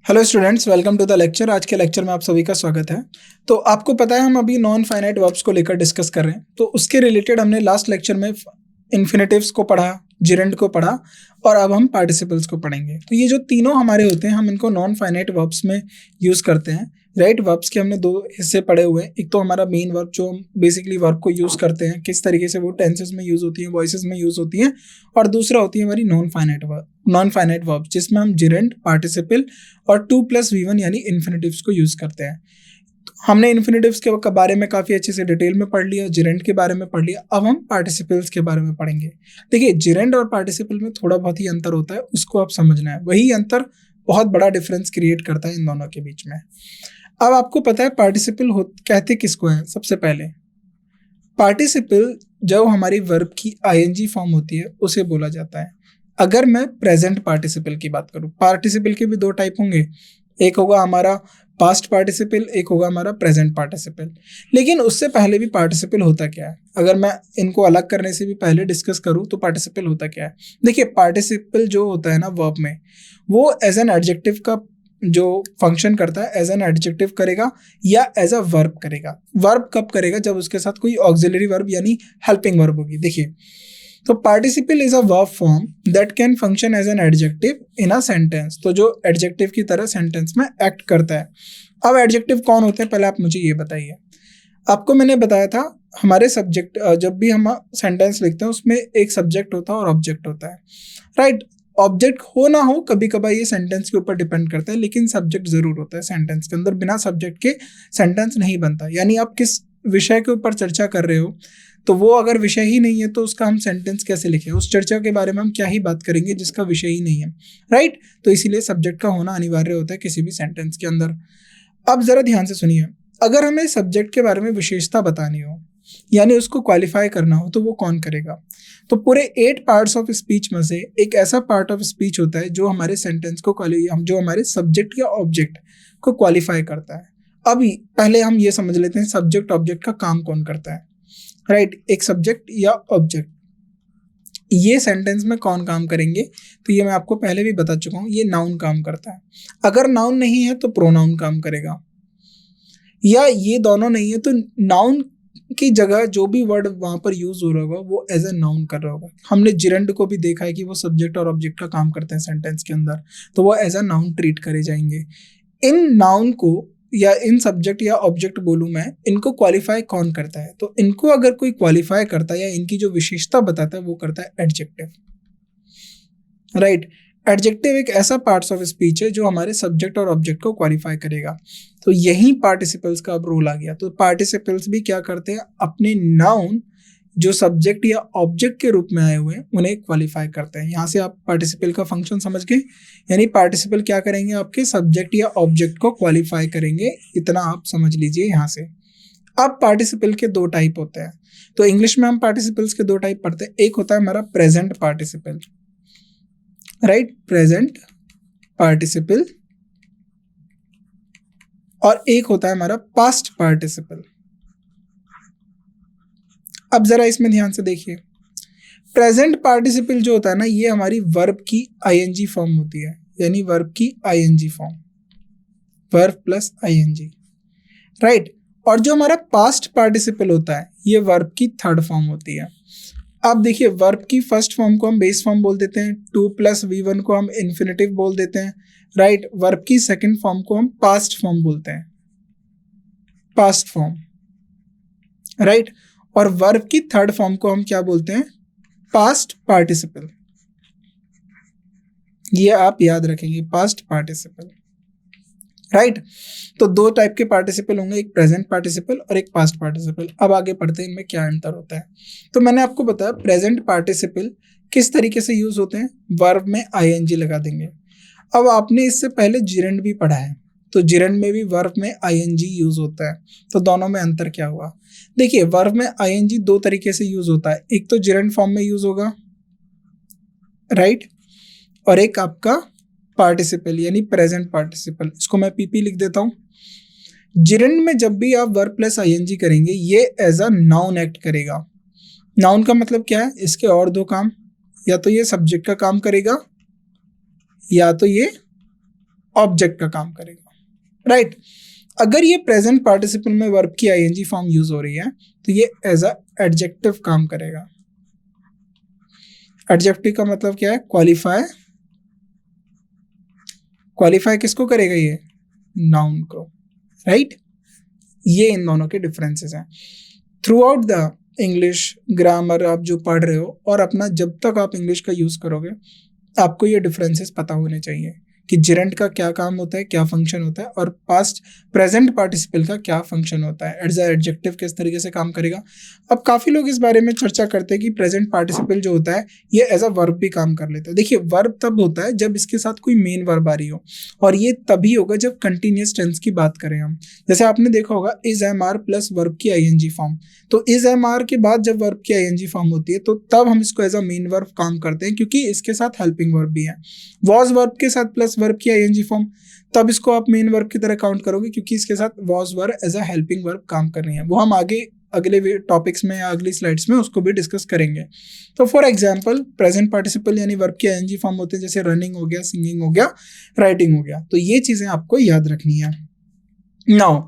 Hello students, welcome to the lecture. आज के lecture में आप सभी का स्वागत है। तो आपको पता है हम अभी नॉन फाइनाइट वर्ब्स को लेकर डिस्कस कर रहे हैं। तो उसके रिलेटेड हमने लास्ट लेक्चर में इन्फिनेटिव्स को पढ़ा, जिरेंड को पढ़ा और अब हम पार्टिसिपल्स को पढ़ेंगे। तो ये जो तीनों हमारे होते हैं हम इनको नॉन फाइनाइट वर्ब्स में यूज़ करते हैं। राइट, वर्ब्स के हमने दो हिस्से पढ़े हुए हैं। एक तो हमारा मेन वर्ब जो हम बेसिकली वर्ब को यूज़ करते हैं, किस तरीके से वो टेंसेस में यूज़ होती हैं, वॉइसेस में यूज़ होती हैं। और दूसरा होती है हमारी नॉन फाइनाइट वर्ब जिसमें हम जिरेंड, पार्टिसिपल और 2+V1 यानी इन्फिनेटिव्स को यूज़ करते हैं। हमने इन्फिनेटिव्स के बारे में काफ़ी अच्छे से डिटेल में पढ़ लिया, जिरेंड के बारे में पढ़ लिया। अब हम पार्टिसिपल्स के बारे में पढ़ेंगे। देखिए, जिरेंड और पार्टिसिपल में थोड़ा बहुत ही अंतर होता है, उसको आप समझना है। वही अंतर बहुत बड़ा डिफरेंस क्रिएट करता है इन दोनों के बीच में। अब आपको पता है पार्टिसिपल कहते किसको है। सबसे पहले पार्टिसिपल जो हमारी वर्ब की आईएनजी फॉर्म होती है उसे बोला जाता है। अगर मैं प्रेजेंट पार्टिसिपल की बात करूं, पार्टिसिपल के भी दो टाइप होंगे, एक होगा हमारा पास्ट पार्टिसिपल, एक होगा हमारा प्रेजेंट पार्टिसिपल। लेकिन उससे पहले भी पार्टिसिपल होता क्या है, अगर मैं इनको अलग करने से भी पहले डिस्कस करूं तो पार्टिसिपल होता क्या है। देखिए, पार्टिसिपल जो होता है ना वर्ब में, वो एज एन एडजेक्टिव का जो फंक्शन करता है, एज एन एडजेक्टिव करेगा या एज अ वर्ब करेगा। वर्ब कब करेगा? जब उसके साथ कोई ऑक्सिलरी वर्ब यानी हेल्पिंग वर्ब होगी। देखिए, तो participle is a verb form that can function as an adjective in a sentence. तो जो एडजेक्टिव की तरह सेंटेंस में एक्ट करता है। अब एडजेक्टिव कौन होते हैं, पहले आप मुझे ये बताइए। आपको मैंने बताया था हमारे सब्जेक्ट, जब भी हम सेंटेंस लिखते हैं उसमें एक सब्जेक्ट होता है और ऑब्जेक्ट होता है। राइट, ऑब्जेक्ट हो ना हो कभी कभार ये सेंटेंस के ऊपर डिपेंड करता है, लेकिन सब्जेक्ट जरूर होता है सेंटेंस के अंदर। बिना सब्जेक्ट के सेंटेंस नहीं बनता। यानी आप किस विषय के ऊपर चर्चा कर रहे हो, तो वो अगर विषय ही नहीं है तो उसका हम सेंटेंस कैसे लिखें? उस चर्चा के बारे में हम क्या ही बात करेंगे जिसका विषय ही नहीं है। राइट, तो इसीलिए सब्जेक्ट का होना अनिवार्य होता है किसी भी सेंटेंस के अंदर। अब जरा ध्यान से सुनिए, अगर हमें सब्जेक्ट के बारे में विशेषता बतानी हो यानी उसको क्वालिफाई करना हो तो वो कौन करेगा? तो पूरे 8 पार्ट्स ऑफ स्पीच में से एक ऐसा पार्ट ऑफ स्पीच होता है जो हमारे सेंटेंस को जो हमारे सब्जेक्ट या ऑब्जेक्ट को क्वालिफाई करता है। अभी पहले हम ये समझ लेते हैं सब्जेक्ट ऑब्जेक्ट का काम कौन करता है। राइट, एक सब्जेक्ट या ऑब्जेक्ट ये सेंटेंस में कौन काम करेंगे, तो ये मैं आपको पहले भी बता चुका हूँ। ये नाउन काम करता है। अगर नाउन नहीं है तो प्रोनाउन काम करेगा, या ये दोनों नहीं है तो नाउन की जगह जो भी वर्ड वहां पर यूज हो रहा होगा वो एज ए नाउन कर रहा होगा। हमने जिरेंड को भी देखा है कि वो सब्जेक्ट और ऑब्जेक्ट का काम करते हैं सेंटेंस के अंदर, तो वो एज ए नाउन ट्रीट करे जाएंगे। इन नाउन को या इन सब्जेक्ट या ऑब्जेक्ट बोलूं मैं, इनको क्वालिफाई कौन करता है? तो इनको अगर कोई क्वालिफाई करता है या इनकी जो विशेषता बताता है वो करता है एडजेक्टिव। राइट, एडजेक्टिव एक ऐसा पार्ट्स ऑफ स्पीच है जो हमारे सब्जेक्ट और ऑब्जेक्ट को क्वालिफाई करेगा। तो यही पार्टिसिपल्स का अब रोल आ गया। तो पार्टिसिपल्स भी क्या करते हैं, अपने नाउन जो सब्जेक्ट या ऑब्जेक्ट के रूप में आए हुए हैं उन्हें क्वालिफाई करते हैं। यहाँ से आप पार्टिसिपल का फंक्शन समझ गए। यानी पार्टिसिपल क्या करेंगे, आपके सब्जेक्ट या ऑब्जेक्ट को क्वालिफाई करेंगे। इतना आप समझ लीजिए यहाँ से। अब पार्टिसिपल के दो टाइप होते हैं। तो इंग्लिश में हम पार्टिसिपल्स के दो टाइप पढ़ते हैं। एक होता है हमारा present participle, right, present participle, और एक होता है हमारा पास्ट पार्टिसिपल। अब जरा इसमें ध्यान से देखिए, प्रेजेंट पार्टिसिपल जो होता है ना, ये हमारी वर्ब की आईएनजी फॉर्म होती है। यानी वर्ब की ING form, verb plus ING. Right, और जो हमारा पास्ट पार्टिसिपल होता है ये वर्ब की थर्ड फॉर्म होती है। अब देखिए, वर्ब की फर्स्ट फॉर्म को हम बेस फॉर्म बोल देते हैं, 2+V1 को हम इन्फिनेटिव बोल देते हैं। राइट, वर्ब की सेकंड फॉर्म को हम पास्ट फॉर्म बोलते हैं, पास्ट फॉर्म। राइट, और वर्ब की थर्ड फॉर्म को हम क्या बोलते हैं, पास्ट पार्टिसिपल। ये आप याद रखेंगे, पास्ट पार्टिसिपल। राइट, तो दो टाइप के पार्टिसिपल होंगे, एक प्रेजेंट पार्टिसिपल और एक पास्ट पार्टिसिपल। अब आगे पढ़ते हैं इनमें क्या अंतर होता है। तो मैंने आपको बताया प्रेजेंट पार्टिसिपल किस तरीके से यूज होते हैं, वर्ब में आईएनजी लगा देंगे। अब आपने इससे पहले जिरेंड भी पढ़ा है, तो जिरेंड में भी वर्ब में आईएनजी यूज होता है। तो दोनों में अंतर क्या हुआ? देखिए, वर्ब में आईएनजी दो तरीके से यूज होता है। एक तो जिरेंड फॉर्म में यूज होगा, राइट, और एक आपका पार्टिसिपल यानी प्रेजेंट पार्टिसिपल। इसको मैं पीपी लिख देता हूं। जिरेंड में जब भी आप वर्ब प्लस आईएनजी करेंगे ये एज अ नाउन एक्ट करेगा। नाउन का मतलब क्या है, इसके और दो काम, या तो ये सब्जेक्ट का काम करेगा या तो ये ऑब्जेक्ट का काम करेगा, राइट। अगर ये प्रेजेंट पार्टिसिपल में वर्ब की आईएनजी फॉर्म यूज हो रही है तो ये एज अ एडजेक्टिव काम करेगा। एडजेक्टिव का मतलब क्या है? क्वालिफाई। क्वालिफाई किसको करेगा? ये नाउन को, राइट। ये इन दोनों के डिफरेंसेस हैं। Through out the English grammar आप जो पढ़ रहे हो और अपना जब तक आप इंग्लिश का यूज करोगे आपको ये डिफरेंसेस पता होने चाहिए कि जिरेंट का क्या काम होता है, क्या फंक्शन होता है, और पास्ट प्रेजेंट पार्टिसिपल का क्या फंक्शन होता है, एज अ एडजेक्टिव किस तरीके से काम करेगा। अब काफ़ी लोग इस बारे में चर्चा करते हैं कि प्रेजेंट पार्टिसिपल जो होता है ये एज अ वर्ब भी काम कर लेता है। देखिए, वर्ब तब होता है जब इसके साथ कोई मेन वर्ब आ रही हो, और ये तभी होगा जब कंटिन्यूस टेंस की बात करें हम। जैसे आपने देखा होगा is am are plus verb की आईएनजी फॉर्म, तो इज एम आर के बाद जब वर्ब की आईएनजी फॉर्म होती है तो तब हम इसको एज अ मेन वर्ब काम करते हैं, क्योंकि इसके साथ हेल्पिंग वर्ब भी है। वॉज वर्ब के साथ प्लस वर्ब की आईएनजी फॉर्म, तब इसको आप मेन वर्ब की तरह काउंट करोगे, क्योंकि इसके साथ was verb as a helping verb काम कर रही है। वो हम आगे अगले टॉपिक्स में या अगली स्लाइड्स में उसको भी डिस्कस करेंगे। तो फॉर एग्जांपल प्रेजेंट पार्टिसिपल यानी वर्ब के आईएनजी फॉर्म होते हैं, जैसे रनिंग हो गया, सिंगिंग हो गया, राइटिंग हो गया। तो ये चीजें आपको याद रखनी है। नाउ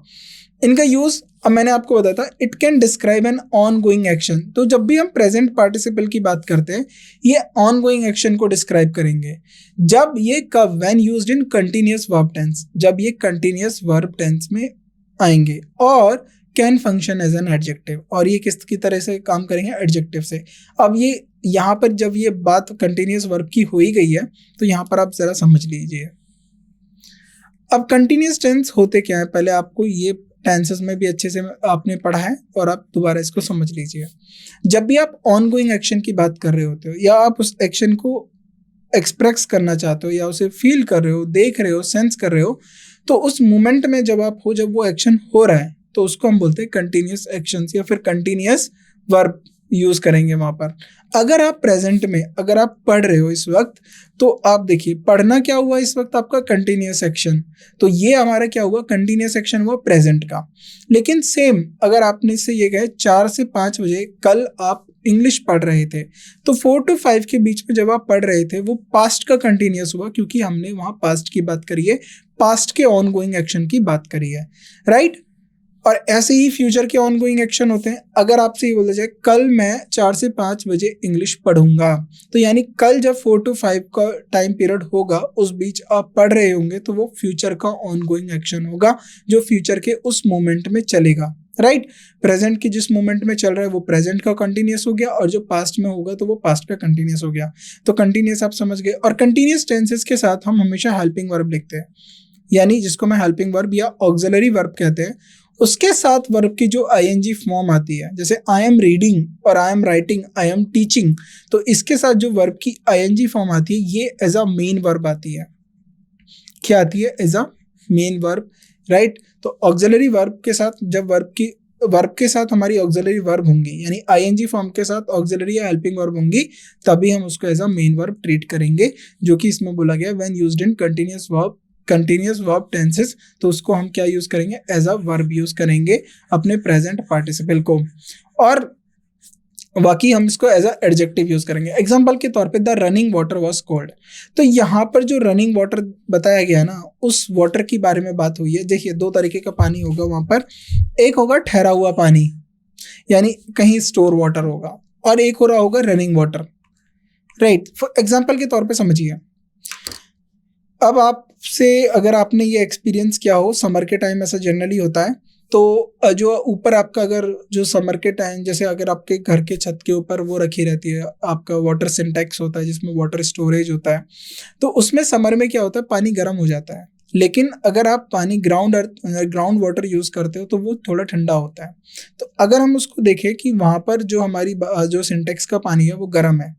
इनका यूज अब मैंने आपको बताया था, it can describe N on going action. तो जब भी हम प्रेजेंट पार्टिसिपल की बात करते हैं ये ऑन गोइंग एक्शन को डिस्क्राइब करेंगे। जब ये कब? When used in continuous verb tense, जब ये कंटिन्यूअस वर्ब टेंस में आएंगे। और can function as an adjective, और ये किस की तरह से काम करेंगे? एडजेक्टिव से। अब ये यहाँ पर जब ये बात कंटिन्यूअस वर्ब की हो ही गई है तो यहाँ पर आप जरा समझ लीजिए। अब कंटिन्यूअस टेंस होते क्या है, पहले आपको ये टेंसेस में भी अच्छे से आपने पढ़ा है और आप दोबारा इसको समझ लीजिए। जब भी आप ऑन गोइंग एक्शन की बात कर रहे होते हो, या आप उस एक्शन को एक्सप्रेस करना चाहते हो, या उसे फील कर रहे हो, देख रहे हो, सेंस कर रहे हो, तो उस मोमेंट में जब आप हो, जब वो एक्शन हो रहा है, तो उसको हम बोलते हैं कंटिन्यूअस एक्शंस या फिर कंटिन्यूअस वर्ब यूज करेंगे वहां पर। अगर आप प्रेजेंट में अगर आप पढ़ रहे हो इस वक्त, तो आप देखिए पढ़ना क्या हुआ इस वक्त? आपका कंटिन्यूअस एक्शन। तो ये हमारा क्या हुआ? कंटिन्यूअस एक्शन हुआ प्रेजेंट का। लेकिन सेम अगर आपने से ये कहे 4 से 5 बजे कल आप इंग्लिश पढ़ रहे थे, तो 4 to 5 के बीच में जब आप पढ़ रहे थे वो पास्ट का कंटिन्यूअस हुआ, क्योंकि हमने वहां पास्ट की बात करी है, पास्ट के ऑन गोइंग एक्शन की बात करी है, राइट। और ऐसे ही फ्यूचर के ऑन गोइंग एक्शन होते हैं। अगर आपसे ये बोला जाए कल मैं 4 से 5 बजे इंग्लिश पढ़ूंगा, तो यानी कल जब 4 to 5 का टाइम पीरियड होगा उस बीच आप पढ़ रहे होंगे, तो वो फ्यूचर का ऑन गोइंग एक्शन होगा जो फ्यूचर के उस मोमेंट में चलेगा, राइट। प्रेजेंट की जिस मोमेंट में चल रहा है वो प्रेजेंट का कंटिन्यूअस हो गया, और जो पास्ट में होगा तो वो पास्ट का कंटिन्यूअस हो गया। तो कंटिन्यूअस आप समझ गए। और कंटिन्यूअस टेंसेस के साथ हम हमेशा हेल्पिंग वर्ब लिखते हैं, यानी जिसको मैं हेल्पिंग वर्ब या ऑक्सिलरी वर्ब कहते हैं, उसके साथ वर्ब की जो आईएनजी फॉर्म आती है, जैसे आई एम रीडिंग और I am writing, I am teaching, तो इसके साथ जो वर्ब की आईएनजी फॉर्म आती है ये एज अ मेन वर्ब आती है। क्या आती है? As a main verb, right. तो ऑक्सिलरी वर्ब के साथ जब वर्ब के साथ हमारी ऑक्सिलरी वर्ब होंगी, यानी आईएनजी फॉर्म के साथ ऑक्सिलरी या हेल्पिंग वर्ब होंगी, तभी हम उसको as a main verb treat करेंगे, जो कि इसमें बोला गया when used in continuous verb tenses. तो उसको हम क्या यूज करेंगे? एज अ वर्ब यूज करेंगे अपने प्रेजेंट पार्टिसिपल को, और बाकी हम इसको एज अ एडजेक्टिव यूज करेंगे। एग्जांपल के तौर पे the running water was cold, तो यहाँ पर जो रनिंग वाटर बताया गया ना, उस वाटर की बारे में बात हुई है। देखिए 2 तरीके का पानी होगा वहां पर, एक होगा ठहरा हुआ पानी यानी कहीं स्टोर वाटर होगा, और एक हो रहा होगा running water, right. For example के तौर पर समझिए, अब आपसे अगर आपने ये एक्सपीरियंस किया हो, समर के टाइम ऐसा जनरली होता है, तो जो ऊपर आपका अगर जो समर के टाइम जैसे अगर आपके घर के छत के ऊपर वो रखी रहती है, आपका वाटर सिंटेक्स होता है जिसमें वाटर स्टोरेज होता है, तो उसमें समर में क्या होता है? पानी गर्म हो जाता है। लेकिन अगर आप पानी ग्राउंड वाटर यूज करते हो तो वो थोड़ा ठंडा होता है। तो अगर हम उसको देखें कि वहां पर जो हमारी जो सिंटेक्स का पानी है वो गर्म है,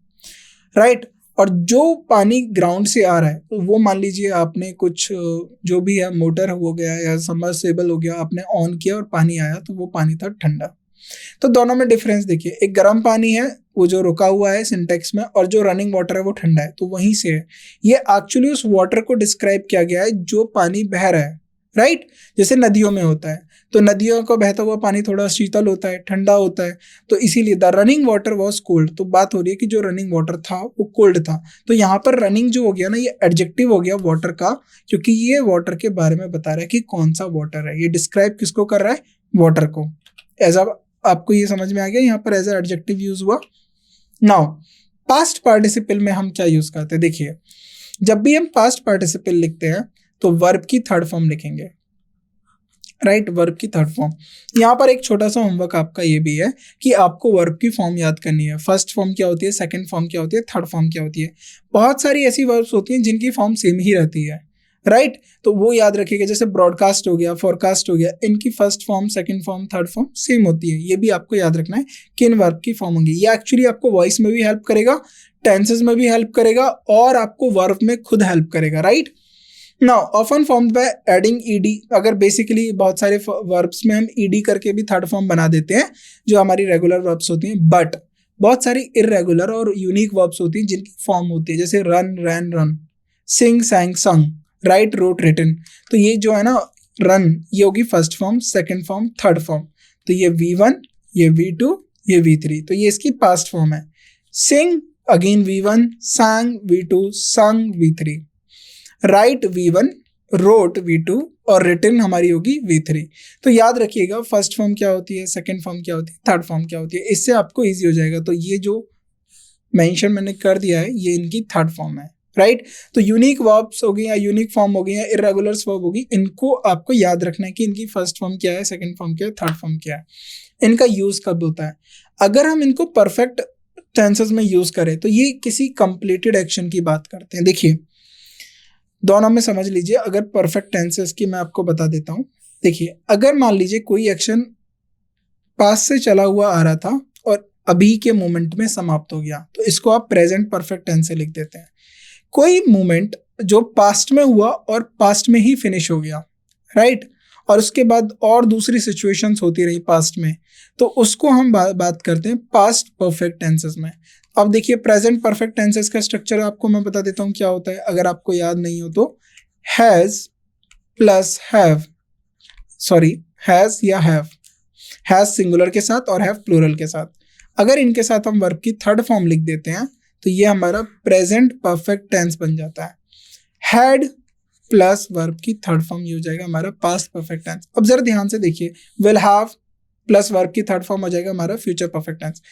राइट, और जो पानी ग्राउंड से आ रहा है तो वो मान लीजिए आपने कुछ जो भी है मोटर हो गया या सबमर्सिबल हो गया, आपने ऑन किया और पानी आया, तो वो पानी था ठंडा। तो दोनों में डिफरेंस देखिए, एक गर्म पानी है वो जो रुका हुआ है सिंटेक्स में, और जो रनिंग वाटर है वो ठंडा है, तो वहीं से है। ये एक्चुअली उस वाटर को डिस्क्राइब किया गया है जो पानी बह रहा है, राइट, जैसे नदियों में होता है, तो नदियों का बहता हुआ पानी थोड़ा शीतल होता है, ठंडा होता है, तो इसीलिए the running water was cold. तो बात हो रही है कि जो रनिंग वाटर था वो कोल्ड था। तो यहाँ पर रनिंग जो हो गया ना, ये एडजेक्टिव हो गया वाटर का, क्योंकि ये वाटर के बारे में बता रहा है कि कौन सा वाटर है। ये डिस्क्राइब किसको कर रहा है? वाटर को। एज आपको ये समझ में आ गया, यहाँ पर एज एडजेक्टिव यूज हुआ। नाउ पास्ट पार्टिसिपल में हम क्या यूज करते हैं? देखिए, जब भी हम पास्ट पार्टिसिपल लिखते हैं तो वर्ब की थर्ड फॉर्म लिखेंगे, राइट, वर्ब की थर्ड फॉर्म। यहाँ पर एक छोटा सा होमवर्क आपका ये भी है कि आपको वर्ब की फॉर्म याद करनी है। फर्स्ट फॉर्म क्या होती है, सेकंड फॉर्म क्या होती है, थर्ड फॉर्म क्या होती है। बहुत सारी ऐसी वर्ब्स होती हैं जिनकी फॉर्म सेम ही रहती है, राइट, तो वो याद रखिएगा। जैसे ब्रॉडकास्ट हो गया, फोरकास्ट हो गया, इनकी first form, second form, third form same होती है। ये भी आपको याद रखना है किन वर्ब की फॉर्म होंगी। ये एक्चुअली आपको वॉइस में भी हेल्प करेगा, टेंसेस में भी हेल्प करेगा, और आपको वर्ब में खुद हेल्प करेगा, right. Now often formed by adding ED. अगर बेसिकली बहुत सारे वर्ब्स में हम ईडी करके भी थर्ड फॉर्म बना देते हैं जो हमारी रेगुलर वर्ब्स होती हैं, बट बहुत सारी इररेगुलर और यूनिक वर्ब्स होती हैं जिनकी फॉर्म होती है, जैसे रन, रैन, रन, सिंग, सैंग, संग, राइट, रोट, रिटन। तो ये जो है ना, रन ये होगी first form, second form, third form. तो ये V1, ये V2, ये V3, तो ये इसकी पास्ट फॉर्म है। Sing again V1, sang V2, sung V3, write V1, wrote V2 और रिटन हमारी होगी V3। तो याद रखिएगा फर्स्ट फॉर्म क्या होती है, सेकंड फॉर्म क्या होती है, थर्ड फॉर्म क्या होती है, इससे आपको इजी हो जाएगा। तो ये जो मेंशन मैंने कर दिया है ये इनकी थर्ड फॉर्म है, राइट। तो यूनिक वर्ब्स हो गई या यूनिक फॉर्म हो गई या इरेगुलर्स वर्ब होगी, इनको आपको याद रखना है कि इनकी फर्स्ट फॉर्म क्या है, सेकंड फॉर्म क्या है, थर्ड फॉर्म क्या है, इनका यूज कब होता है। अगर हम इनको परफेक्ट टेंसेस में यूज करें तो ये किसी कंप्लीटेड एक्शन की बात करते हैं। देखिए दोनों में समझ लीजिए, अगर परफेक्ट टेंसेस की मैं आपको बता देता हूं। देखिए, अगर मान लीजिए कोई एक्शन पास से चला हुआ आ रहा था और अभी के मोमेंट में समाप्त हो गया, तो इसको आप प्रेजेंट परफेक्ट टेंस से लिख देते हैं। कोई मोमेंट जो पास्ट में हुआ और पास्ट में ही फिनिश हो गया, राइट, और उसके बाद और दूसरी सिचुएशंस होती रही पास्ट में, तो उसको हम बात करते हैं पास्ट परफेक्ट टेंसेस में। अब देखिए प्रेजेंट परफेक्ट टेंसेस का स्ट्रक्चर आपको मैं बता देता हूँ क्या होता है, अगर आपको याद नहीं हो तो has plus have, sorry has या हैज सिंगुलर के साथ और हैव प्लूरल के साथ, अगर इनके साथ हम वर्ब की थर्ड फॉर्म लिख देते हैं तो ये हमारा प्रेजेंट परफेक्ट टेंस बन जाता है। हैड प्लस वर्ब की थर्ड फॉर्म ये हो जाएगा हमारा पास्ट परफेक्ट टेंस। अब जरा ध्यान से देखिए, विल हैव प्लस वर्ब की थर्ड फॉर्म हो जाएगा हमारा फ्यूचर परफेक्ट टेंस।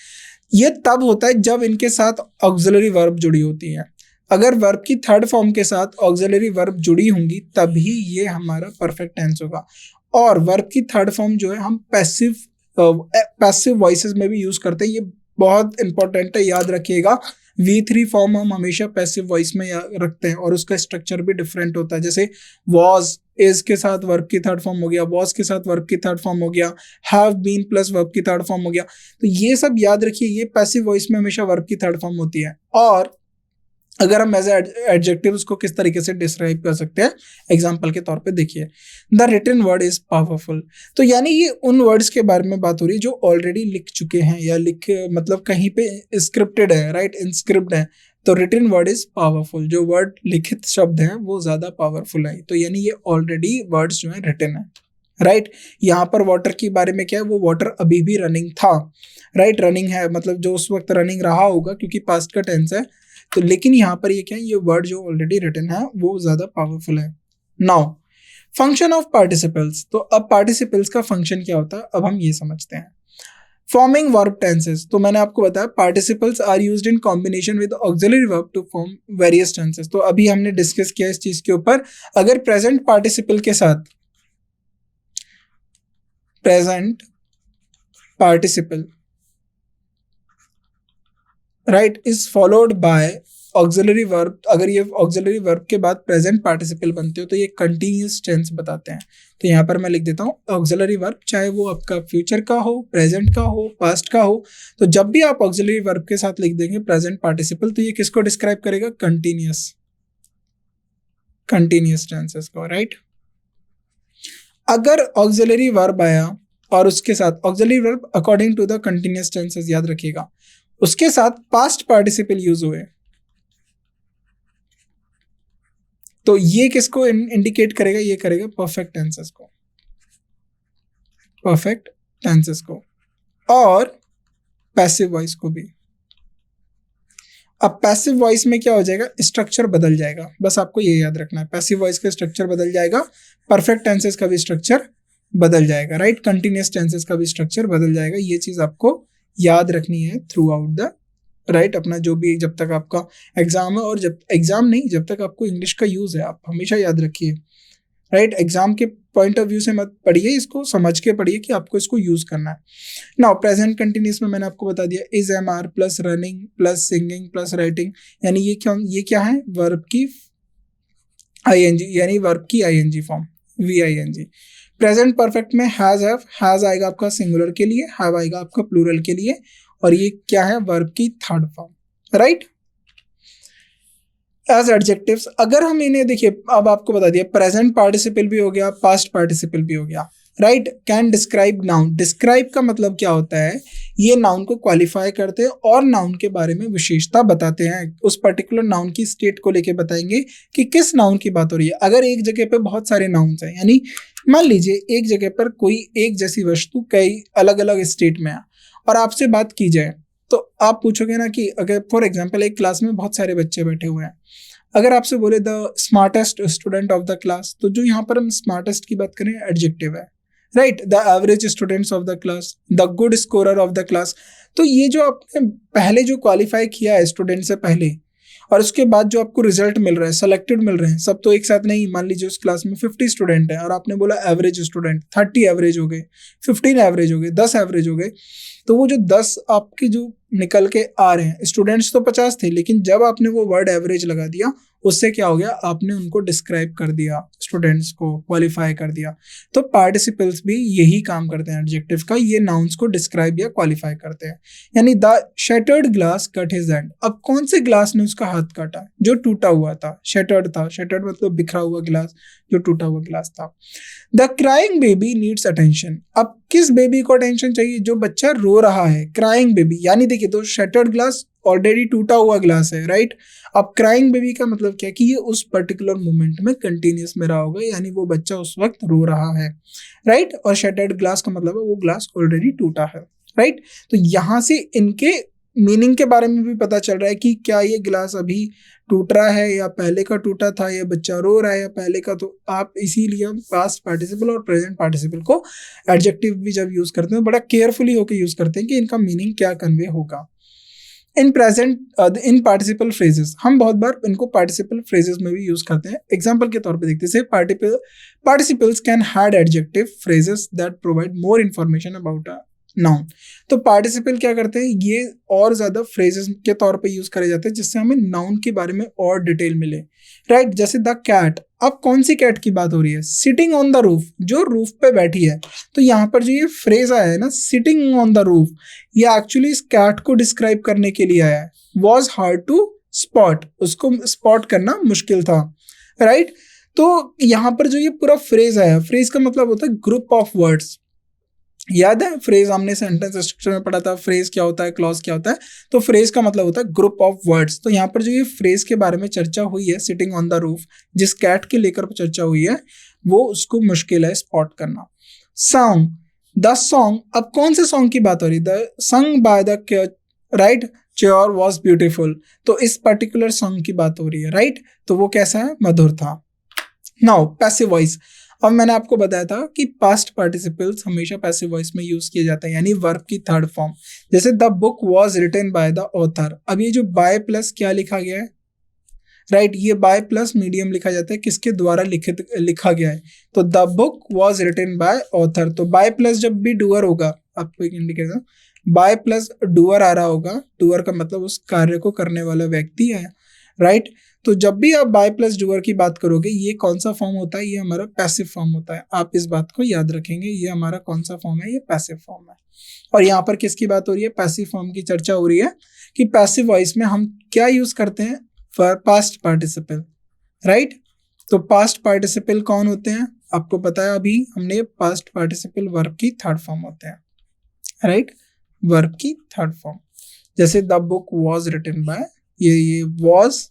ये तब होता है जब इनके साथ ऑक्सिलरी वर्ब जुड़ी होती है। अगर वर्ब की थर्ड फॉर्म के साथ ऑक्सिलरी वर्ब जुड़ी होंगी तभी ये हमारा परफेक्ट टेंस होगा। और वर्ब की थर्ड फॉर्म जो है हम पैसिव वॉइसेस में भी यूज करते हैं, ये बहुत इंपॉर्टेंट है, याद रखिएगा। V3 फॉर्म हम हमेशा पैसिव वॉइस में रखते हैं और उसका स्ट्रक्चर भी डिफरेंट होता है। जैसे वॉज, इज के साथ वर्ब की थर्ड फॉर्म हो गया, वॉज के साथ वर्ब की थर्ड फॉर्म हो गया, हैव बीन प्लस वर्ब की थर्ड फॉर्म हो गया। तो ये सब याद रखिए, ये पैसिव वॉइस में हमेशा वर्ब की थर्ड फॉर्म होती है। और अगर हम एज एडजेक्टिव उसको किस तरीके से डिस्क्राइब कर सकते हैं, एग्जाम्पल के तौर पे देखिए, the written word is powerful. तो यानी ये उन वर्ड्स के बारे में बात हो रही है जो ऑलरेडी लिख चुके हैं या मतलब कहीं पे स्क्रिप्टेड है, राइट, इनस्क्रिप्ट है। तो रिटन वर्ड इज पावरफुल, जो वर्ड लिखित शब्द हैं वो ज्यादा पावरफुल है। तो यानी ये ऑलरेडी वर्ड्स जो है रिटन है, राइट। यहाँ पर वाटर के बारे में क्या है, वो वाटर अभी भी रनिंग था, राइट, रनिंग है मतलब जो उस वक्त रनिंग रहा होगा क्योंकि पास्ट का टेंस है। तो लेकिन यहाँ पर ये क्या है, ये वर्ड जो ऑलरेडी रिटन है वो ज्यादा पावरफुल है। Now function of participles. तो अब पार्टिसिपल्स का फंक्शन क्या होता है, अब हम ये समझते हैं। फॉर्मिंग वर्ब टेंसेस, तो मैंने आपको बताया participles are used in combination with auxiliary verb to form various tenses. तो अभी हमने डिस्कस किया इस चीज के ऊपर। अगर प्रेजेंट पार्टिसिपल के साथ present participle right is followed by auxiliary verb, अगर ये ऑक्सिलरी वर्ब के बाद प्रेजेंट पार्टिसिपल बनते हो तो ये कंटिन्यूअस टेंस बताते हैं। तो यहाँ पर मैं लिख देता हूँ ऑक्सिलरी वर्ब, चाहे वो आपका फ्यूचर का हो, प्रेजेंट का हो, पास्ट का हो, तो जब भी आप ऑक्सिलरी वर्ब के साथ लिख देंगे प्रेजेंट पार्टिसिपल तो ये किसको डिस्क्राइब करेगा, कंटिन्यूअस टेंसेस को, राइट। अगर ऑक्सिलरी वर्ब आया और उसके साथ auxiliary verb according to the continuous tenses, याद रखिएगा, उसके साथ पास्ट पार्टिसिपल यूज हुए तो ये किसको इंडिकेट करेगा, ये करेगा परफेक्ट टेंसेस को, परफेक्ट टेंसेस को, और पैसिव वॉइस को भी। अब पैसिव वॉइस में क्या हो जाएगा, स्ट्रक्चर बदल जाएगा, बस आपको ये याद रखना है, पैसिव वॉइस का स्ट्रक्चर बदल जाएगा, परफेक्ट टेंसेस का भी स्ट्रक्चर बदल जाएगा, राइट, कंटिन्यूअस टेंसेस का भी स्ट्रक्चर बदल जाएगा। ये चीज आपको याद रखनी है थ्रू आउट द राइट अपना जो भी, जब तक आपका एग्जाम है, और जब एग्जाम नहीं, जब तक आपको इंग्लिश का यूज है, आप हमेशा याद रखिए, राइट। एग्जाम के पॉइंट ऑफ व्यू से मत पढ़िए, इसको समझ के पढ़िए कि आपको इसको यूज करना है। नाउ प्रेजेंट कंटिन्यूस में मैंने आपको बता दिया, is am are plus running plus singing plus writing, यानी ये क्या है, वर्ब की आईएनजी, यानी वर्ब की ING form, VING। Present perfect में हैज आएगा आपका सिंगुलर के लिए, हैव आएगा आपका प्लूरल के लिए, और ये क्या है, वर्ब की third form, right. As adjectives, अगर हम इन्हें देखिए, अब आपको बता दिया प्रेजेंट पार्टिसिपल भी हो गया, पास्ट पार्टिसिपल भी हो गया, right. Can describe noun, describe का मतलब क्या होता है, ये नाउन को क्वालिफाई करते हैं और नाउन के बारे में विशेषता बताते हैं, उस पर्टिकुलर नाउन की स्टेट को लेके बताएंगे कि किस नाउन की बात हो रही है। अगर एक जगह पे बहुत सारे नाउन्स हैं, यानी मान लीजिए एक जगह पर कोई एक जैसी वस्तु कई अलग अलग स्टेट में है और आपसे बात की जाए, तो आप पूछोगे ना कि अगर फॉर एग्जाम्पल एक क्लास में बहुत सारे बच्चे बैठे हुए हैं, अगर आपसे बोले the smartest student of the class, तो जो यहाँ पर हम स्मार्टेस्ट की बात करें एडजेक्टिव है, right. The average students of the class, the good scorer of the class, तो ये जो आपने पहले जो क्वालिफाई किया है स्टूडेंट से पहले, और उसके बाद जो आपको रिजल्ट मिल रहा है, सेलेक्टेड मिल रहे हैं, सब तो एक साथ नहीं, मान लीजिए उस क्लास में 50 स्टूडेंट है और आपने बोला एवरेज स्टूडेंट, 30 एवरेज हो गए, 15 एवरेज हो गए, 10 एवरेज हो गए, तो वो जो 10 आपके जो निकल के आ रहे हैं, स्टूडेंट्स तो 50 थे, लेकिन जब आपने वो वर्ड एवरेज लगा दिया, उससे क्या हो गया, आपने उनको डिस्क्राइब कर दिया, स्टूडेंट्स को क्वालिफाई कर दिया। तो पार्टिसिपल्स भी यही काम करते हैं एडजेक्टिव का, ये नाउन्स को डिस्क्राइब या क्वालिफाई करते हैं। यानी the shattered glass cut his hand, अब कौन से ग्लास ने उसका हाथ काटा, जो टूटा हुआ था, शटर्ड था, शटर्ड मतलब बिखरा हुआ ग्लास, जो टूटा हुआ ग्लास था। The crying baby needs attention, अब किस बेबी को अटेंशन चाहिए, जो बच्चा रो रहा है, क्राइंग बेबी, यानी देखिए तो शटर्ड ग्लास ऑलरेडी टूटा हुआ ग्लास है, राइट। अब क्राइंग बेबी का मतलब क्या कि ये उस पर्टिकुलर मोमेंट में कंटिन्यूस में रहा होगा, यानी वो बच्चा उस वक्त रो रहा है, राइट। और शटर्ड ग्लास का मतलब है वो ग्लास ऑलरेडी टूटा है, राइट। तो यहां से इनके मीनिंग के बारे में भी पता चल रहा है कि क्या ये ग्लास अभी टूट रहा है या पहले का टूटा था, या बच्चा रो रहा है या पहले का। तो आप इसीलिए हम पास्ट पार्टिसिपल और प्रेजेंट पार्टिसिपल को एडजेक्टिव भी जब यूज करते हैं बड़ा केयरफुली होकर यूज करते हैं कि इनका मीनिंग क्या कन्वे होगा। In present in participle phrases, हम बहुत बार इनको पार्टिसिपल फ्रेजेस में भी यूज करते हैं। एग्जांपल के तौर पे देखते हैं, participles can had adjective phrases that provide more information about a noun. तो पार्टिसिपल क्या करते हैं, ये और ज्यादा फ्रेजेस के तौर पे यूज करे जाते हैं जिससे हमें नाउन के बारे में और डिटेल मिले, राइट। जैसे द कैट, अब कौन सी कैट की बात हो रही है, सिटिंग ऑन द रूफ, जो रूफ पे बैठी है। तो यहाँ पर जो ये फ्रेज आया है ना, सिटिंग ऑन द रूफ, ये एक्चुअली इस कैट को डिस्क्राइब करने के लिए आया है। वॉज हार्ड टू स्पॉट, उसको स्पॉट करना मुश्किल था, राइट। तो यहाँ पर जो ये पूरा फ्रेज आया, फ्रेज का मतलब होता है ग्रुप ऑफ वर्ड्स। याद है फ्रेज हमने सेंटेंस स्ट्रक्चर में पढ़ा था, फ्रेज क्या होता है, क्लॉज क्या होता है। तो फ्रेज का मतलब होता है ग्रुप ऑफ वर्ड्स। तो यहाँ पर जो ये फ्रेज के बारे में चर्चा हुई है, सिटिंग ऑन द रूफ, जिस कैट के लेकर चर्चा हुई है, वो उसको मुश्किल है स्पॉट करना। सॉन्ग, द सॉन्ग, अब कौन से सॉन्ग की बात हो रही है, the sung by the right chair was beautiful. तो इस पर्टिकुलर सॉन्ग की बात हो रही है, राइट। तो वो कैसा है, मधुर था। नाउ पैसिव वॉइस, अब मैंने आपको बताया था कि पास्ट पार्टिसिपल्स हमेशा पैसिव वॉइस में यूज किए जाते हैं, यानी वर्ब की थर्ड फॉर्म। जैसे the book was written by the author, अब ये जो बाय प्लस क्या लिखा गया है, राइट, ये बाय प्लस मीडियम लिखा जाता है, किसके द्वारा लिखा गया है। तो the book was written by author, तो बाय प्लस जब भी डूअर होगा, आपको एक इंडिकेटर, बाय प्लस डूअर आ रहा होगा, डूअर का मतलब उस कार्य को करने वाला व्यक्ति है, राइट। तो जब भी आप बाय प्लस डूअर की बात करोगे, ये कौन सा फॉर्म होता है, ये हमारा पैसिव फॉर्म होता है। आप इस बात को याद रखेंगे, ये हमारा कौन सा फॉर्म है, ये पैसिव फॉर्म है। और यहाँ पर किसकी बात हो रही है, पैसिव फॉर्म की चर्चा हो रही है कि पैसिव वॉइस में हम क्या यूज करते हैं, पास्ट पार्टिसिपल, राइट। तो पास्ट पार्टिसिपल कौन होते हैं, आपको पता है, अभी हमने पास्ट पार्टिसिपल वर्ब की थर्ड फॉर्म होते हैं, राइट, वर्ब की थर्ड फॉर्म। जैसे the book was written by, ये वॉज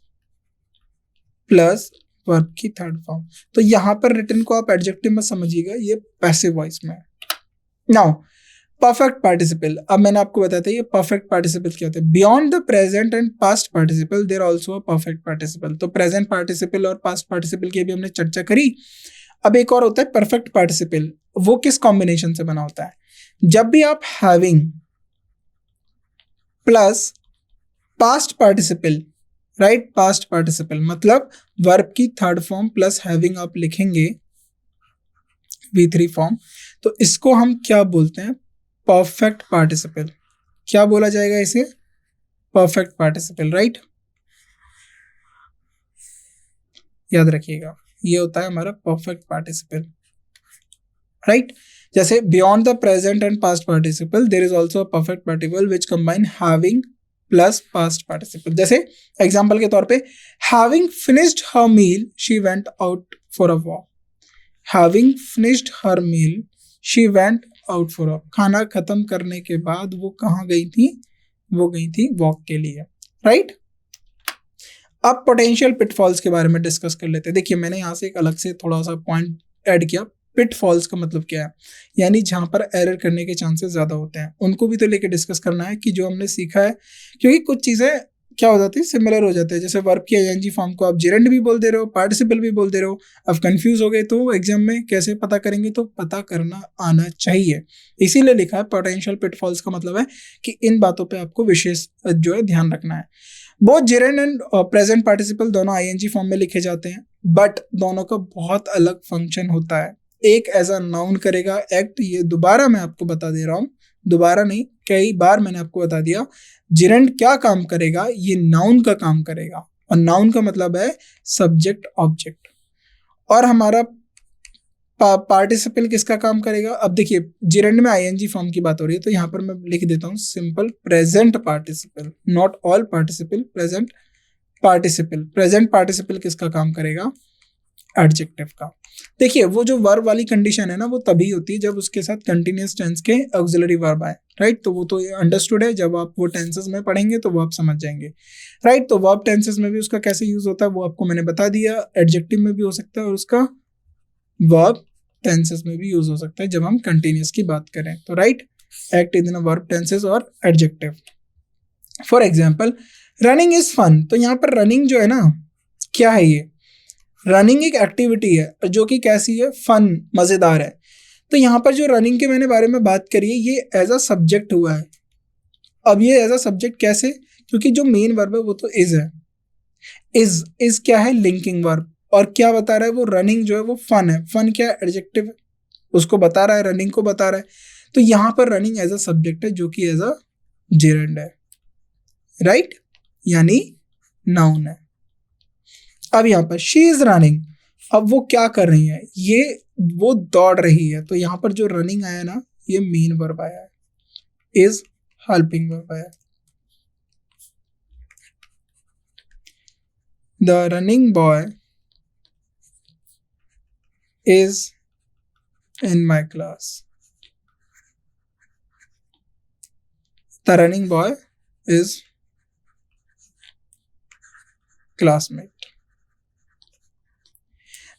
प्लस वर्ब की थर्ड फॉर्म। तो यहाँ पर रिटन को आप एडजेक्टिव में समझिएगा, ये पैसिव वॉइस में है। नाउ परफेक्ट पार्टिसिपल, अब मैंने आपको बताया था ये परफेक्ट पार्टिसिपल क्या होता है। Beyond the present and past participle there also a perfect participle. तो प्रेजेंट पार्टिसिपल और पास्ट पार्टिसिपल की भी हमने चर्चा करी। अब एक और होता है परफेक्ट पार्टिसिपल। वो किस कॉम्बिनेशन से बना होता है? जब भी आप having plus past participle, right, past participle मतलब वर्ब की थर्ड फॉर्म प्लस हैविंग आप लिखेंगे V3 फॉर्म, तो इसको हम क्या बोलते हैं? Perfect participle. क्या बोला जाएगा इसे? Perfect participle, right. याद रखिएगा, ये होता है हमारा परफेक्ट पार्टिसिपल, राइट। जैसे beyond the present and past participle there is also a perfect participle which combine having plus past participle. जैसे एग्जांपल के तौर पे, having finished her meal she went out for a walk. Having finished her meal she went out for walk. खाना खत्म करने के बाद वो कहाँ गई थी? वो गई थी वॉक के लिए, राइट। अब पोटेंशियल पिटफॉल्स के बारे में डिस्कस कर लेते हैं। देखिए मैंने यहाँ से एक अलग से थोड़ा सा पॉइंट ऐड किया। पिटफॉल्स का मतलब क्या है? यानी जहाँ पर एरर करने के चांसेस ज़्यादा होते हैं, उनको भी तो लेके डिस्कस करना है कि जो हमने सीखा है, क्योंकि कुछ चीज़ें क्या हो जाती है, सिमिलर हो जाते हैं। जैसे वर्ब की आईएनजी फॉर्म को आप जेरेंड भी बोल दे रहे हो, पार्टिसिपल भी बोल दे रहे हो। अब कंफ्यूज हो गए तो एग्जाम में कैसे पता करेंगे? तो पता करना आना चाहिए, इसीलिए लिखा है पोटेंशियल पिटफॉल्स। का मतलब है कि इन बातों पे आपको विशेष जो है ध्यान रखना है। Both gerund and present participle दोनों आईएनजी फॉर्म में लिखे जाते हैं, बट दोनों का बहुत अलग फंक्शन होता है। एक एज अ नाउन करेगा एक्ट, ये दोबारा मैं आपको बता दे रहा हूँ, दोबारा नहीं कई बार मैंने आपको बता दिया। जेरेंड क्या काम करेगा? ये नाउन का काम करेगा, और नाउन का मतलब है सब्जेक्ट ऑब्जेक्ट। और हमारा पार्टिसिपल किसका काम करेगा? अब देखिए जेरेंड में आईएनजी फॉर्म की बात हो रही है, तो यहाँ पर मैं लिख देता हूँ simple present participle, not all participle, present participle. Present participle किसका काम करेगा? एडजेक्टिव का। देखिए वो जो वर्ब वाली कंडीशन है ना, वो तभी होती है जब उसके साथ कंटिन्यूअस टेंस के ऑक्सिलरी वर्ब आए, राइट। तो वो तो अंडरस्टूड है, जब आप वो टेंसेस में पढ़ेंगे तो वो आप समझ जाएंगे, राइट। तो वर्ब टेंसेस में भी उसका कैसे यूज होता है वो आपको मैंने बता दिया। एडजेक्टिव में भी हो सकता है और उसका वर्ब टेंसेस में भी यूज हो सकता है जब हम कंटिन्यूअस की बात करें तो, right. Act in verb tenses और adjective. For example running is fun, तो यहाँ पर रनिंग जो है ना, क्या है ये? रनिंग एक एक्टिविटी है जो कि कैसी है? फन, मजेदार है। तो यहाँ पर जो रनिंग के मैंने बारे में बात करी है, ये एज अ सब्जेक्ट हुआ है। अब ये एज अ सब्जेक्ट कैसे? क्योंकि जो मेन वर्ब है वो तो इज है। इज क्या है? Linking verb. और क्या बता रहा है वो? रनिंग जो है वो फन है। फन क्या है? एडजेक्टिव, उसको बता रहा है, रनिंग को बता रहा है। तो यहाँ पर रनिंग एज अ सब्जेक्ट है जो कि एज अ जेरेंड है, राइट, यानी नाउन है। अब यहाँ पर शी इज रनिंग, अब वो क्या कर रही है? ये वो दौड़ रही है। तो यहाँ पर जो रनिंग आया ना, ये मेन वर्ब आया है, इज हेल्पिंग वर्ब आया है। The running boy is in my class. The running boy is classmate.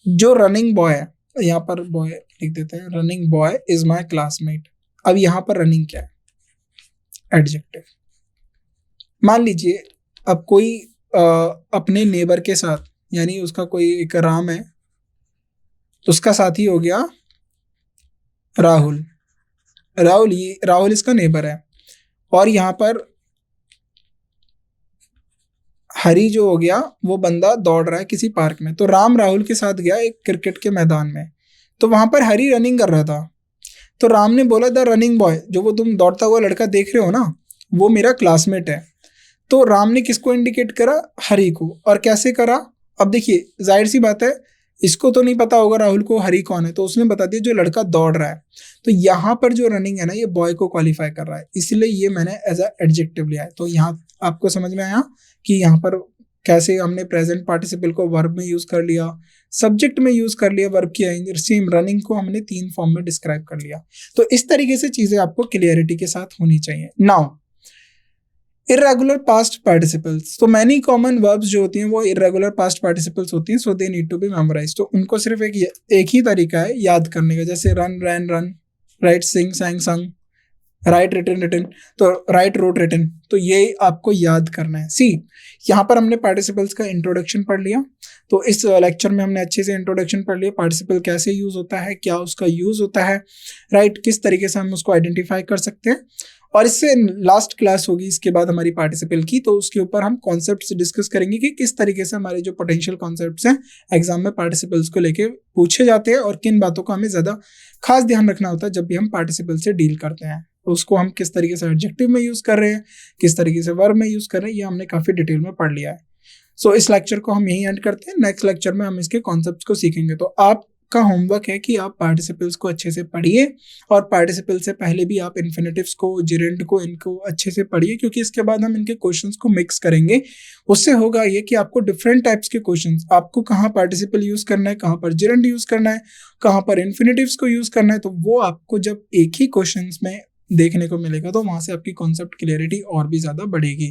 जो रनिंग बॉय है, यहाँ पर बॉय लिख देते हैं, running boy is my classmate. अब यहाँ पर रनिंग क्या है? एडजेक्टिव। मान लीजिए अब कोई अपने नेबर के साथ, यानी उसका कोई एक राम है, उसका साथी हो गया राहुल। राहुल इसका नेबर है। और यहाँ पर हरी जो हो गया, वो बंदा दौड़ रहा है किसी पार्क में। तो राम राहुल के साथ गया एक क्रिकेट के मैदान में, तो वहां पर हरी रनिंग कर रहा था। तो राम ने बोला द रनिंग बॉय, जो वो तुम दौड़ता हुआ लड़का देख रहे हो ना, वो मेरा क्लासमेट है। तो राम ने किसको इंडिकेट करा? हरी को। और कैसे करा? अब देखिए जाहिर सी बात है, इसको तो नहीं पता होगा राहुल को हरी कौन है, तो उसने बता दिया जो लड़का दौड़ रहा है। तो यहाँ पर जो रनिंग है ना, ये बॉय को क्वालिफाई कर रहा है, इसलिए ये मैंने एज अ एडजेक्टिव लिया है। तो यहाँ आपको समझ में आया कि यहाँ पर कैसे हमने प्रेजेंट पार्टिसिपल को वर्ब में यूज कर लिया, सब्जेक्ट में यूज कर लिया वर्ब की सेम रनिंग को हमने 3 फॉर्म में डिस्क्राइब कर लिया। तो इस तरीके से चीजें आपको क्लियरिटी के साथ होनी चाहिए। नाउ इर्रेगुलर पास्ट पार्टिसिपल्स, तो मैनी कॉमन वर्ब्स जो होती हैं वो इर्रेगुलर पास्ट पार्टिसिपल्स होती हैं, so they need to be memorise. तो उनको सिर्फ एक ही तरीका है याद करने का, जैसे रन रैन रन, राइट सिंग सैंग संग, राइट रिटन रिटन, तो राइट रोट रिटन, तो ये आपको याद करना है। सी, यहाँ पर हमने पार्टिसिपल्स का इंट्रोडक्शन पढ़ लिया, तो इस लेक्चर में हमने अच्छे से इंट्रोडक्शन पढ़ लिया, पार्टिसिपल कैसे यूज होता है, क्या उसका यूज होता है, राइट, किस तरीके से हम उसको आइडेंटिफाई कर सकते हैं। और इससे लास्ट क्लास होगी इसके बाद हमारी पार्टिसिपल की, तो उसके ऊपर हम कॉन्सेप्ट्स डिस्कस करेंगे कि किस तरीके से हमारे जो पोटेंशियल कॉन्सेप्ट्स हैं एग्जाम में पार्टिसिपल्स को लेके पूछे जाते हैं, और किन बातों का हमें ज्यादा खास ध्यान रखना होता है जब भी हम पार्टिसिपल से डील करते हैं। तो उसको हम किस तरीके से एडजेक्टिव में यूज कर रहे हैं, किस तरीके से वर्ब में यूज कर रहे हैं, ये हमने काफी डिटेल में पढ़ लिया है। सो इस लेक्चर को हम यहीं एंड करते हैं, नेक्स्ट लेक्चर में हम इसके कॉन्सेप्ट्स को सीखेंगे। तो आपका होमवर्क है कि आप पार्टिसिपल्स को अच्छे से पढ़िए, और पार्टिसिपल से पहले भी आप इन्फिनेटिव्स को, जिरेंट को, इनको अच्छे से पढ़िए, क्योंकि इसके बाद हम इनके क्वेश्चंस को मिक्स करेंगे। उससे होगा ये कि आपको डिफरेंट टाइप्स के क्वेश्चंस, आपको कहाँ पार्टिसिपल यूज करना है, कहाँ पर जिरेंट यूज करना है, कहाँ पर इन्फिनेटिव्स को यूज करना है, तो वो आपको जब एक ही क्वेश्चन में देखने को मिलेगा तो वहां से आपकी कॉन्सेप्ट क्लियरिटी और भी ज्यादा बढ़ेगी,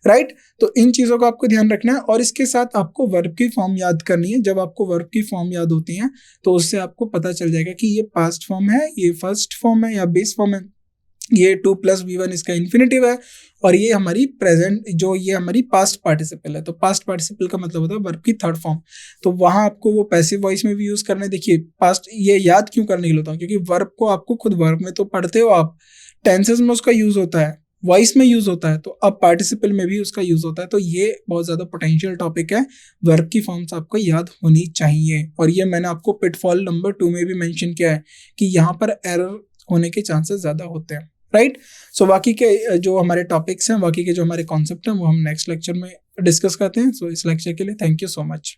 राइट। तो इन चीजों का आपको ध्यान रखना है, और इसके साथ आपको वर्ब की फॉर्म याद करनी है। जब आपको वर्ब की फॉर्म याद होती है तो उससे आपको पता चल जाएगा कि ये पास्ट फॉर्म है, ये फर्स्ट फॉर्म है या बेस फॉर्म है, ये 2+V1 इसका इन्फिनेटिव है, और ये हमारी प्रेजेंट, जो ये हमारी पास्ट पार्टिसिपल है। तो पास्ट पार्टिसिपल का मतलब होता है वर्ब की थर्ड फॉर्म। तो वहां आपको वो पैसिव वॉइस में भी यूज करना है। देखिए पास्ट, ये याद क्यों करने के लिए होता है, क्योंकि वर्ब को आपको खुद वर्ब में तो पढ़ते हो आप, टेंसेस में उसका यूज होता है, वॉइस में यूज होता है, तो अब पार्टिसिपल में भी उसका यूज होता है। तो ये बहुत ज्यादा पोटेंशियल टॉपिक है, वर्ब की फॉर्म्स आपको याद होनी चाहिए। और ये मैंने आपको पिटफॉल नंबर 2 में भी मेंशन किया है कि यहाँ पर एरर होने के चांसेस ज्यादा होते हैं, राइट। सो बाकी के जो हमारे टॉपिक्स हैं, बाकी के जो हमारे कॉन्सेप्ट हैं, वो हम नेक्स्ट लेक्चर में डिस्कस करते हैं। सो इस लेक्चर के लिए थैंक यू सो मच।